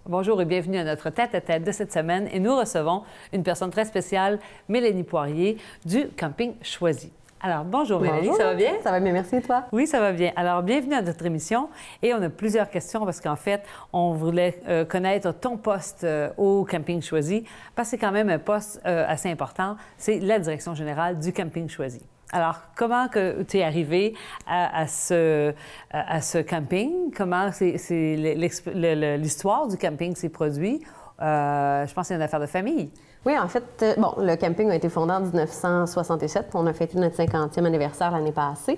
Bonjour et bienvenue à notre tête-à-tête de cette semaine et nous recevons une personne très spéciale, Mélanie Poirier du Camping Choisi. Alors, bonjour Mélanie, bonjour. Ça va bien? Ça va bien, merci et toi? Oui, ça va bien. Alors, bienvenue à notre émission et on a plusieurs questions parce qu'en fait, on voulait connaître ton poste au Camping Choisi parce que c'est quand même un poste assez important, c'est la direction générale du Camping Choisi. Alors, comment que tu es arrivé à ce camping? Comment l'histoire du camping s'est produite? Je pense que c'est une affaire de famille. Oui, en fait, le camping a été fondé en 1967. On a fêté notre 50e anniversaire l'année passée.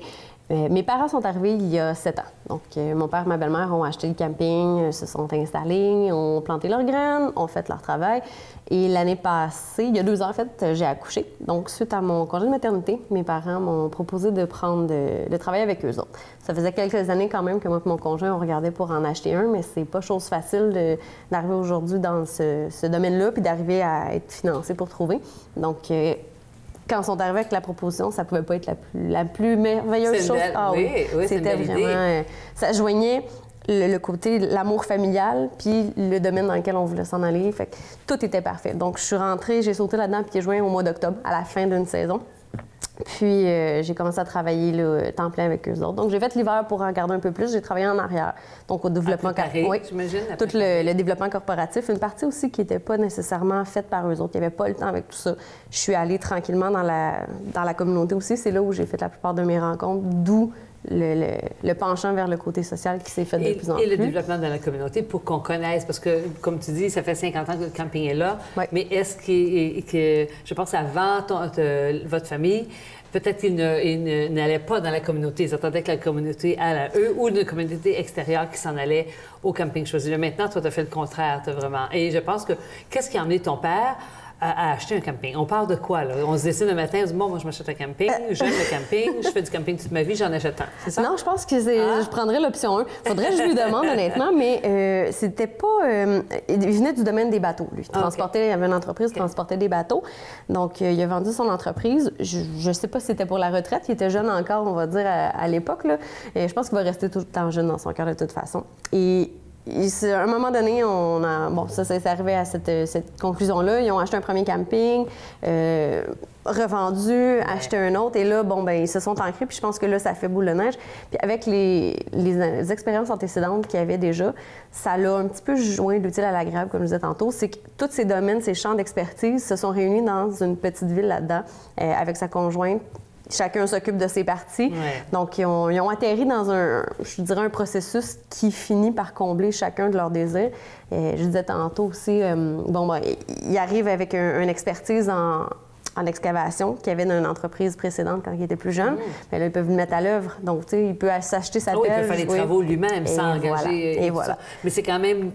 Mes parents sont arrivés il y a 7 ans. Donc, mon père et ma belle-mère ont acheté le camping, se sont installés, ont planté leurs graines, ont fait leur travail. Et l'année passée, il y a 2 ans, en fait, j'ai accouché. Donc, suite à mon congé de maternité, mes parents m'ont proposé de travailler avec eux autres. Ça faisait quelques années quand même que moi et mon conjoint, on regardait pour en acheter un, mais c'est pas chose facile d'arriver aujourd'hui dans ce domaine-là puis d'arriver à être financé pour trouver. Donc, quand ils sont arrivés avec la proposition, ça pouvait pas être la plus merveilleuse chose. Oui, c'était vraiment... ça joignait le côté, l'amour familial, puis le domaine dans lequel on voulait s'en aller. Fait que tout était parfait. Donc, je suis rentrée, j'ai sauté là-dedans pieds joints au mois d'octobre, à la fin d'une saison. Puis, j'ai commencé à travailler là, temps plein avec eux autres. Donc, j'ai fait l'hiver pour regarder un peu plus. J'ai travaillé en arrière. Donc, au développement corporatif. Tout le développement corporatif. Une partie aussi qui n'était pas nécessairement faite par eux autres. Il n'y avait pas le temps avec tout ça. Je suis allée tranquillement dans la communauté aussi. C'est là où j'ai fait la plupart de mes rencontres, d'où le penchant vers le côté social qui s'est fait de plus en plus. Et le développement dans la communauté pour qu'on connaisse, parce que, comme tu dis, ça fait 50 ans que le camping est là, mais est-ce que, je pense avant votre famille, peut-être qu'ils n'allaient pas dans la communauté, ils attendaient que la communauté aille à eux ou une communauté extérieure qui s'en allait au Camping Choisi. Mais maintenant, toi, tu as fait le contraire, vraiment. Et je pense que, qu'est-ce qui a emmené ton père à acheter un camping? On parle de quoi, là? On se décide le matin, on se dit, bon, moi, je m'achète un camping, j'aime le camping, je fais du camping toute ma vie, j'en achète un. C'est ça? Non, je pense que je prendrais l'option 1. Faudrait que je lui demande, honnêtement, mais c'était pas... il venait du domaine des bateaux, lui. Il y avait une entreprise qui transportait des bateaux. Donc, il a vendu son entreprise. Je sais pas si c'était pour la retraite. Il était jeune encore, on va dire, à l'époque, là. Et je pense qu'il va rester tout le temps jeune dans son cœur, de toute façon. Et à un moment donné, ça s'est arrivé à cette conclusion-là. Ils ont acheté un premier camping, revendu, acheté un autre. Et là, ils se sont ancrés. Puis je pense que là, ça fait boule de neige. Puis avec les expériences antécédentes qu'il y avait déjà, ça l'a un petit peu joint l'utile à l'agréable, comme je disais tantôt. C'est que tous ces domaines, ces champs d'expertise se sont réunis dans une petite ville là-dedans, avec sa conjointe. Chacun s'occupe de ses parties. Ouais. Donc, ils ont atterri dans un processus qui finit par combler chacun de leurs désirs. Je disais tantôt aussi, ils arrivent avec une expertise en excavation qu'il y avait dans une entreprise précédente quand il était plus jeune. Mais là, ils peuvent le mettre à l'œuvre. Donc, tu sais, il peut s'acheter sa pelle. Il peut faire les travaux lui-même sans engager. Et voilà. Mais c'est quand même...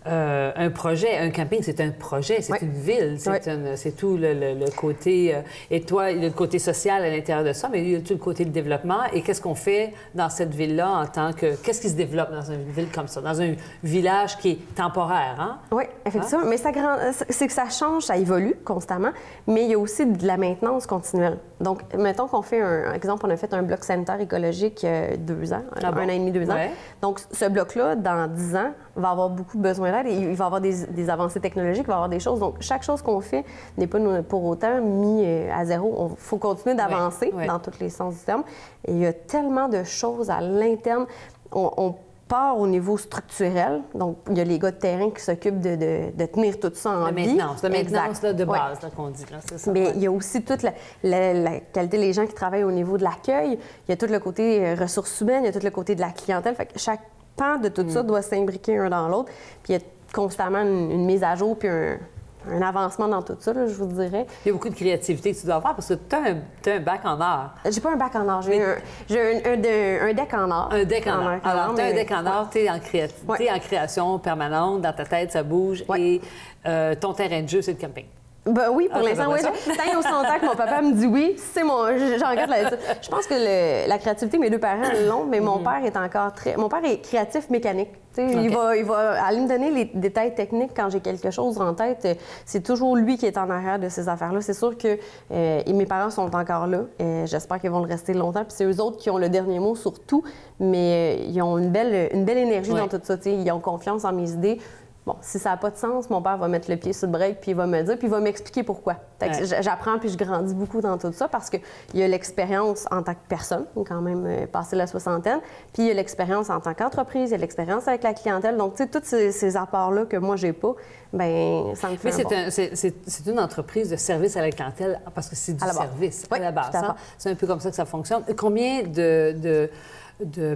un projet, un camping, c'est un projet, c'est une ville, c'est tout le côté... et toi, il y a le côté social à l'intérieur de ça, mais il y a tout le côté de développement. Et qu'est-ce qu'on fait dans cette ville-là en tant que... Qu'est-ce qui se développe dans une ville comme ça, dans un village qui est temporaire, hein? Oui, effectivement. Mais c'est que ça change, ça évolue constamment, mais il y a aussi de la maintenance continuelle. Donc, mettons qu'on fait un exemple, on a fait un bloc sanitaire écologique il y a 2 ans, un an et demi, 2 ans. Ouais. Donc, ce bloc-là, dans 10 ans, va avoir beaucoup besoin d'aide et il va avoir des avancées technologiques, il va avoir des choses. Donc, chaque chose qu'on fait n'est pas pour autant mis à zéro. Il faut continuer d'avancer dans tous les sens du terme. Et il y a tellement de choses à l'interne. On part au niveau structurel. Donc, il y a les gars de terrain qui s'occupent de tenir tout ça en vie. La maintenance là, de base qu'on dit. Là, c'est ça. Mais il y a aussi toute la qualité des gens qui travaillent au niveau de l'accueil. Il y a tout le côté ressources humaines, il y a tout le côté de la clientèle. Fait que chaque pan de tout ça doit s'imbriquer un dans l'autre. Puis il y a constamment une mise à jour puis un avancement dans tout ça, là, je vous dirais. Il y a beaucoup de créativité que tu dois avoir parce que tu as un bac en art. J'ai pas un bac en art, j'ai un deck en art. Un deck en art. Alors, tu as un deck en art, tu es en création permanente, dans ta tête, ça bouge et ton terrain de jeu, c'est le camping. Ben oui, pour l'instant, oui. Tant et aussi longtemps que mon papa me dit oui, c'est mon. J'en regarde là-dessus. Je pense que la créativité, mes 2 parents l'ont, mais mon père est encore très. Mon père est créatif mécanique. Okay. Il va aller me donner les détails techniques quand j'ai quelque chose en tête. C'est toujours lui qui est en arrière de ces affaires-là. C'est sûr que mes parents sont encore là. J'espère qu'ils vont le rester longtemps. Puis c'est eux autres qui ont le dernier mot sur tout, mais ils ont une belle énergie dans tout ça. Ils ont confiance en mes idées. Bon, si ça n'a pas de sens, mon père va mettre le pied sur le break, puis il va me dire, puis il va m'expliquer pourquoi. J'apprends, puis je grandis beaucoup dans tout ça parce qu'il y a l'expérience en tant que personne, quand même passé la soixantaine, puis il y a l'expérience en tant qu'entreprise, il y a l'expérience avec la clientèle. Donc, tu sais, tous ces apports-là que moi, j'ai pas, bien, ça me fait c'est une entreprise de service à la clientèle parce que c'est du service à la base. Hein? C'est un peu comme ça que ça fonctionne. Combien de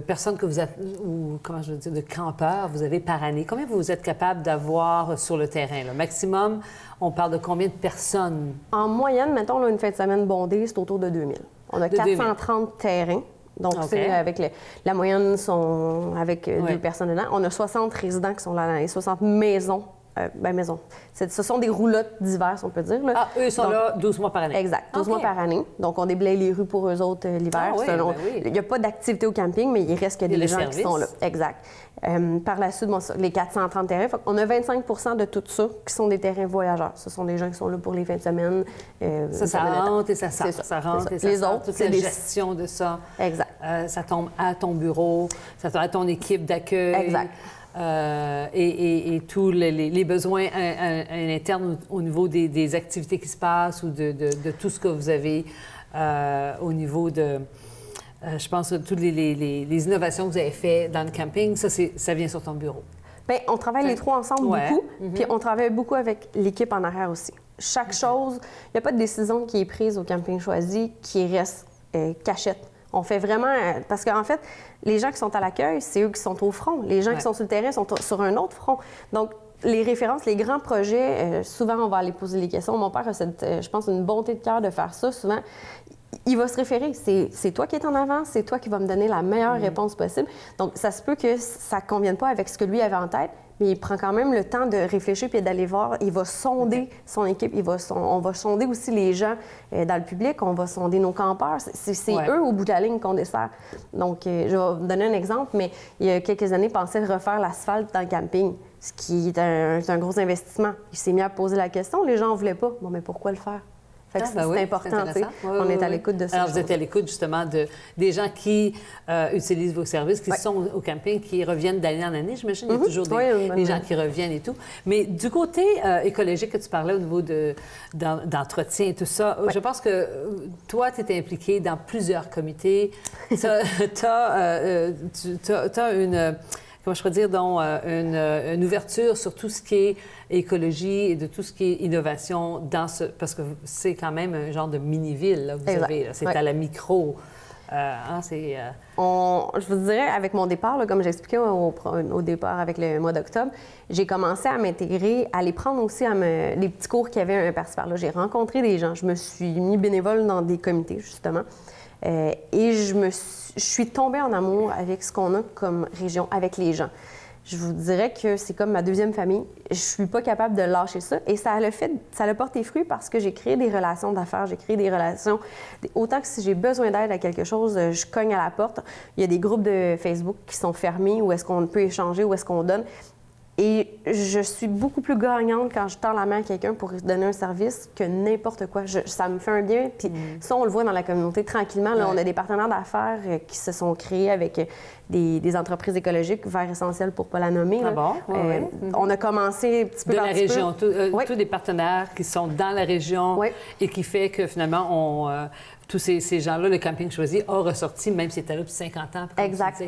personnes que vous êtes, ou comment je veux dire, de campeurs vous avez par année? Combien vous êtes capable d'avoir sur le terrain? Le maximum, on parle de combien de personnes? En moyenne, mettons, là, une fin de semaine bondée, c'est autour de 2000. On a 430 terrains. Donc, avec la moyenne, sont avec 2 personnes dedans. On a 60 résidents qui sont là et 60 maisons. Maisons. Ce sont des roulottes d'hiver, si on peut dire. Là. Ah, eux sont là 12 mois par année. Exact, 12 mois par année. Donc, on déblaye les rues pour eux autres l'hiver. Il n'y a pas d'activité au camping, mais il reste que des gens qui sont là. Exact. Par la suite, les 430 terrains, on a 25 de tout ça qui sont des terrains voyageurs. Ce sont des gens qui sont là pour les fins de semaine. Ça rentre et ça sort. Ça rentre et ça les sort. Autres, toute la gestion de ça. Exact. Ça tombe à ton bureau, ça tombe à ton équipe d'accueil. Exact. Et tous les besoins internes au niveau des activités qui se passent ou de tout ce que vous avez au niveau de, je pense, toutes les innovations que vous avez faites dans le camping, ça vient sur ton bureau. Bien, on travaille les 3 ensemble beaucoup, puis on travaille beaucoup avec l'équipe en arrière aussi. Chaque chose, il n'y a pas de décision qui est prise au Camping Choisi qui reste cachette. On fait vraiment... Parce qu'en fait, les gens qui sont à l'accueil, c'est eux qui sont au front. Les gens qui sont sur le terrain sont sur un autre front. Donc, les références, les grands projets, souvent, on va aller poser les questions. Mon père a je pense, une bonté de cœur de faire ça. Souvent, il va se référer. C'est toi qui es en avant, c'est toi qui vas me donner la meilleure réponse possible. Donc, ça se peut que ça ne convienne pas avec ce que lui avait en tête, mais il prend quand même le temps de réfléchir puis d'aller voir. Il va sonder son équipe. On va sonder aussi les gens dans le public. On va sonder nos campeurs. C'est eux, au bout de la ligne, qu'on dessert. Donc, je vais vous donner un exemple, mais il y a quelques années, il pensait refaire l'asphalte dans le camping, ce qui est un gros investissement. Il s'est mis à poser la question. Les gens ne voulaient pas. Bon, mais pourquoi le faire? C'est important, tu sais. On est à l'écoute de ça. Alors, vous êtes à l'écoute, justement, des gens qui utilisent vos services, qui sont au camping, qui reviennent d'année en année. J'imagine qu'il y a toujours des gens qui reviennent et tout. Mais du côté écologique que tu parlais au niveau d'entretien et tout ça, je pense que toi, tu étais impliqué dans plusieurs comités. Tu as une... Comment je pourrais dire, donc, une ouverture sur tout ce qui est écologie et de tout ce qui est innovation dans ce... Parce que c'est quand même un genre de mini-ville, là, que vous avez. C'est à la micro. Je vous dirais, avec mon départ, là, comme j'expliquais au départ avec le mois d'octobre, j'ai commencé à m'intégrer, à aller prendre aussi les petits cours qu'il y avait un par-ci par-là. J'ai rencontré des gens. Je me suis mis bénévole dans des comités, justement. Et je suis tombée en amour avec ce qu'on a comme région, avec les gens. Je vous dirais que c'est comme ma deuxième famille. Je suis pas capable de lâcher ça. Et ça a porté fruit parce que j'ai créé des relations d'affaires, j'ai créé des relations. Autant que si j'ai besoin d'aide à quelque chose, je cogne à la porte. Il y a des groupes de Facebook qui sont fermés où est-ce qu'on peut échanger, où est-ce qu'on donne. Et je suis beaucoup plus gagnante quand je tends la main à quelqu'un pour donner un service que n'importe quoi. Ça me fait un bien. Puis ça, on le voit dans la communauté tranquillement. Là, on a des partenaires d'affaires qui se sont créés avec des entreprises écologiques, Vert Essentiel pour ne pas la nommer. Ah bon? On a commencé un petit peu de la région. Tous des partenaires qui sont dans la région et qui fait que finalement, tous ces gens-là, le Camping Choisi a ressorti, même si c'était là depuis 50 ans. Exact.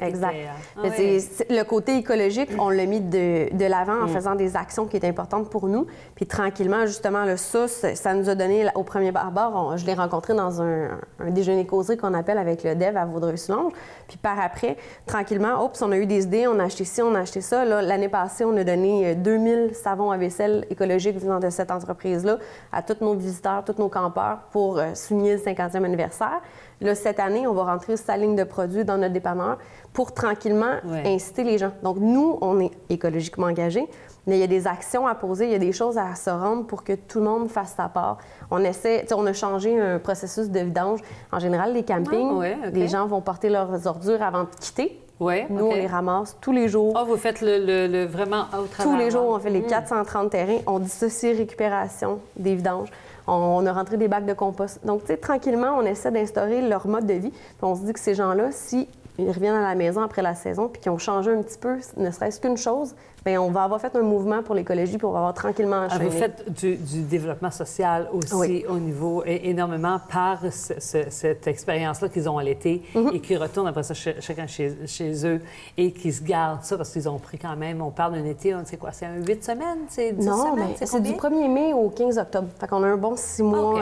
Le côté écologique, on l'a mis de l'avant en faisant des actions qui étaient importantes pour nous. Puis tranquillement, justement, ça nous a donné, au premier abord, je l'ai rencontré dans un déjeuner-causerie qu'on appelle avec le DEV à Vaudreuil-Soulanges. Puis par après, tranquillement, on a eu des idées, on a acheté ci, on a acheté ça. L'année passée, on a donné 2000 savons à vaisselle écologiques venant de cette entreprise-là à tous nos visiteurs, tous nos campeurs pour souligner le 50e anniversaire. Là, cette année, on va rentrer sa ligne de produits dans notre dépanneur pour tranquillement inciter les gens. Donc, nous, on est écologiquement engagés, mais il y a des actions à poser, il y a des choses à se rendre pour que tout le monde fasse sa part. On essaie, on a changé un processus de vidange. En général, les campings, les gens vont porter leurs ordures avant de quitter. Nous, on les ramasse tous les jours. Ah, vous faites le vraiment au travail. Tous les jours, on fait les 430 terrains. On dissocie récupération des vidanges. On a rentré des bacs de compost. Donc, tu sais, tranquillement, on essaie d'instaurer leur mode de vie. Puis on se dit que ces gens-là, si ils reviennent à la maison après la saison puis qu'ils ont changé un petit peu, ne serait-ce qu'une chose, bien, on va avoir fait un mouvement pour l'écologie puis on va avoir tranquillement enchaîné. Vous faites du développement social aussi au niveau énormément par cette expérience-là qu'ils ont à l'été et qui retournent après ça chacun chez eux et qui se gardent ça parce qu'ils ont pris quand même, on parle d'un été, on sait quoi, c'est un 8 semaines, c'est 10 semaines? Non, c'est du 1er mai au 15 octobre. Fait qu'on a un bon 6 mois.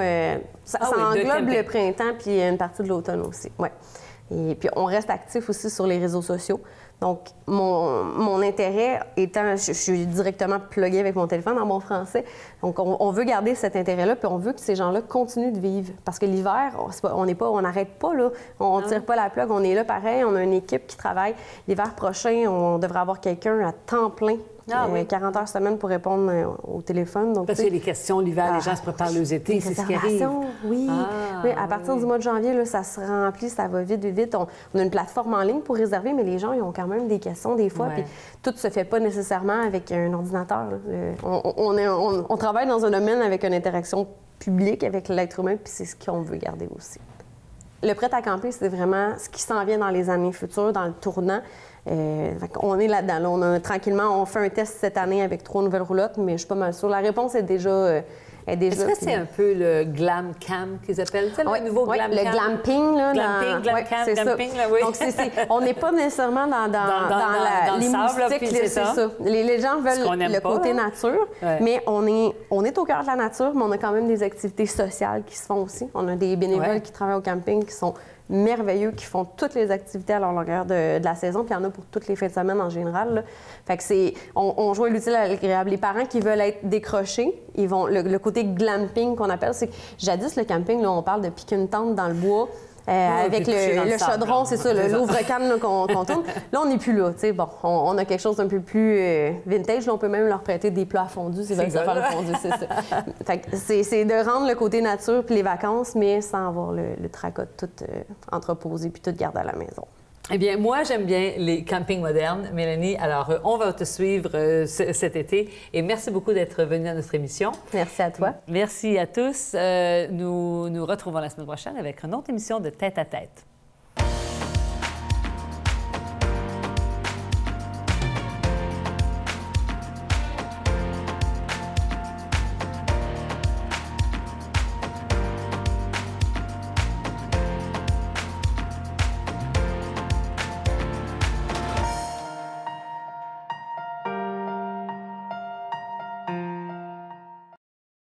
Ça englobe le printemps puis une partie de l'automne aussi. Ouais. Et puis, on reste actif aussi sur les réseaux sociaux. Donc, mon intérêt étant, je suis directement pluguée avec mon téléphone en bon français. Donc, on veut garder cet intérêt-là, puis on veut que ces gens-là continuent de vivre. Parce que l'hiver, on n'arrête pas, là. On ne tire pas la plug, on est là pareil. On a une équipe qui travaille. L'hiver prochain, on devrait avoir quelqu'un à temps plein. 40 heures semaine pour répondre au téléphone. Donc, parce qu'il y a les questions l'hiver, les gens se préparent les étés, c'est ce qui arrive. Oui. À partir du mois de janvier, là, ça se remplit, ça va vite, vite, vite. On a une plateforme en ligne pour réserver, mais les gens, ils ont quand même des questions des fois. Puis tout ne se fait pas nécessairement avec un ordinateur. On travaille dans un domaine avec une interaction publique avec l'être humain, puis c'est ce qu'on veut garder aussi. Le prêt à camper, c'est vraiment ce qui s'en vient dans les années futures, dans le tournant. On est là-dedans. Tranquillement, on fait un test cette année avec 3 nouvelles roulottes, mais je suis pas mal sûre. La réponse est déjà... Est-ce que c'est un peu le glam camp qu'ils appellent? C'est le nouveau glam camp? Le glamping, là. Glamping, Donc, on n'est pas nécessairement dans les moustiques, c'est ça. Les gens veulent le côté nature, mais on est au cœur de la nature, mais on a quand même des activités sociales qui se font aussi. On a des bénévoles qui travaillent au camping qui sont merveilleux, qui font toutes les activités à la longueur de la saison, puis il y en a pour toutes les fins de semaine en général, là. Fait que on joue à l'utile à l'agréable. Les parents qui veulent être décrochés, ils vont... Le côté glamping qu'on appelle, c'est que jadis, le camping, là, on parle de piquer une tente dans le bois, avec le chaudron, c'est ça, l'ouvre-canne qu'on tourne. Là, on n'est plus là, tu sais. Bon, on a quelque chose d'un peu plus vintage. Là, on peut même leur prêter des plats fondus s'ils veulent se faire le fondu, c'est ça. Fait que c'est de rendre le côté nature puis les vacances, mais sans avoir le tracas de tout entreposé puis tout garder à la maison. Eh bien, moi, j'aime bien les campings modernes. Mélanie, alors, on va te suivre cet été. Et merci beaucoup d'être venue à notre émission. Merci à toi. Merci à tous. Nous nous retrouvons la semaine prochaine avec une autre émission de Tête à Tête.